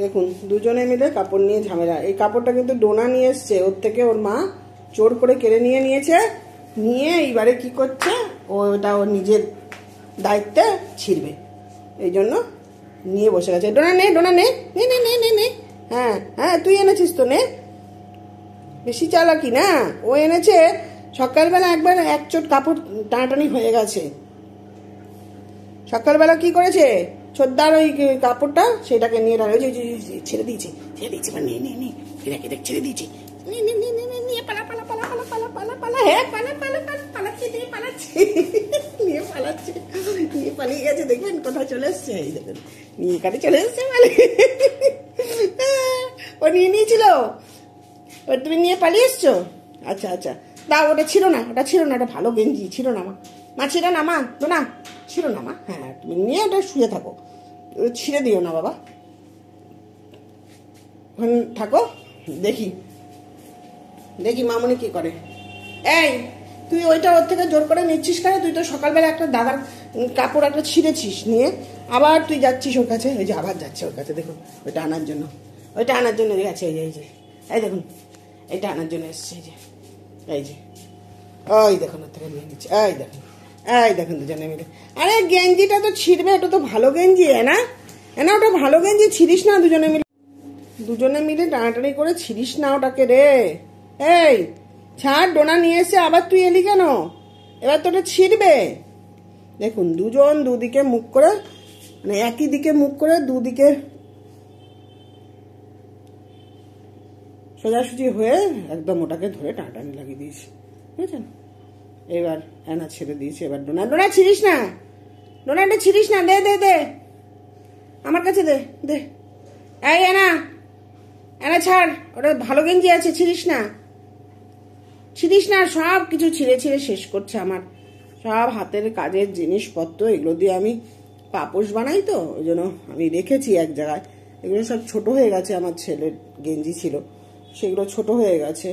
দেখুন দুজনে মিলে কাপড় নিয়ে ঝামেলা। এই কাপড়টা কিন্তু ডোনা নিয়ে এসছে, ওর থেকে ওর মা জোর করে কেড়ে নিয়েছে। নিয়ে এইবারে কি করছে, ওটা ওর নিজের দায়িত্বে ছিঁড়বে, এই জন্য নিয়ে বসে গেছে। ডোনা নে, ডোনা নে, নে নে নে নে নে। হ্যাঁ হ্যাঁ, তুই এনেছিস তো, নে। বেশি চালাকি না, ও এনেছে। সকালবেলা একবার এক চোট কাপড় টানাটানি হয়ে গেছে। সকালবেলা কি করেছে, ছোদ্দার ওই কাপড়টা সেটাকে নিয়ে ছেড়ে দিয়েছে, ছেড়ে দিয়েছে, নে নে নে, দেখ দেখ, ছেড়ে দিয়েছে। নিয়ে পালা পালা পালা পালা পালা পালা পালা, হ্যাঁ পালা পালা পালা পালাচ্ছে, নিয়ে পালাচ্ছে, নিয়ে পালাচ্ছে, নিয়ে পালিয়ে গেছে। দেখবেন কোথায় চলে এসছে, এই দেখবেন নিয়ে কাটে চলে এসছে। ও নিয়ে নিয়েছিল, ওর তুমি নিয়ে পালিয়ে এসছো। আচ্ছা আচ্ছা, দাও, ওটা ছিল না, ওটা ছিল না, ওটা ভালো গেঞ্জি ছিল না মা, মা ছিল না মা, তো না ছিল না মা। হ্যাঁ তুমি নিয়ে ওটা শুয়ে থাকো, ছিঁড়ে দিও না বাবা, ওখানে থাকো। দেখি দেখি মামনি কি করে। এই তুই ওইটা ওর থেকে জোর করে নিচ্ছিস কেন? তুই তো সকালবেলা একটা দাদার কাপড় একটা ছিঁড়েছিস, নিয়ে আবার তুই যাচ্ছিস ওর কাছে। ওই যে আবার যাচ্ছে ওর কাছে, দেখুন ওইটা আনার জন্য, ওইটা আনার জন্য গেছে। এই যে এই দেখুন, এটা আনার জন্য এসছে। এই যে এই যে, ওই দেখুন ওর থেকে নিয়ে নিচ্ছে। এই দেখুন, এই দেখুন দুজনে মিলে। আরে গেঞ্জিটা তো ছিঁড়বে, ওটা তো ভালো গেঞ্জি, না না, ওটা ভালো গেঞ্জি, ছিঁড়িস না দুজনে মিলে, দুজনে মিলে টানাটানি করে ছিঁড়িস না ওটাকে রে। এই ছাড়, ডোনা নিয়ে এসে আবার তুই এলি কেন? এবার তো ওটা ছিঁড়বে। দেখুন দুজন দুদিকে মুখ করে, মানে একই দিকে মুখ করে দুদিকে সোজাসুজি হয়ে একদম ওটাকে ধরে টানাটানি লাগিয়ে দিয়েছে, বুঝেছেন? এবার এনা ছেড়ে দিয়েছে। এবার ডোনা, ডোনা ছিঁড়িস না, ডোনাটা ছিঁড়িস না, দে দে দে, আমার কাছে দে দে। এই এনা, এনা ছাড়, ওটা ভালো গেঞ্জি আছে, ছিঁড়িস না, ছিঁড়িস না। সব কিছু ছিঁড়ে ছিঁড়ে শেষ করছে আমার, সব হাতের কাজের জিনিসপত্র, এগুলো দিয়ে আমি পাপোশ বানাই, তো ওই জন্য আমি রেখেছি এক জায়গায়। এগুলো সব ছোট হয়ে গেছে, আমার ছেলের গেঞ্জি ছিল, সেগুলো ছোট হয়ে গেছে।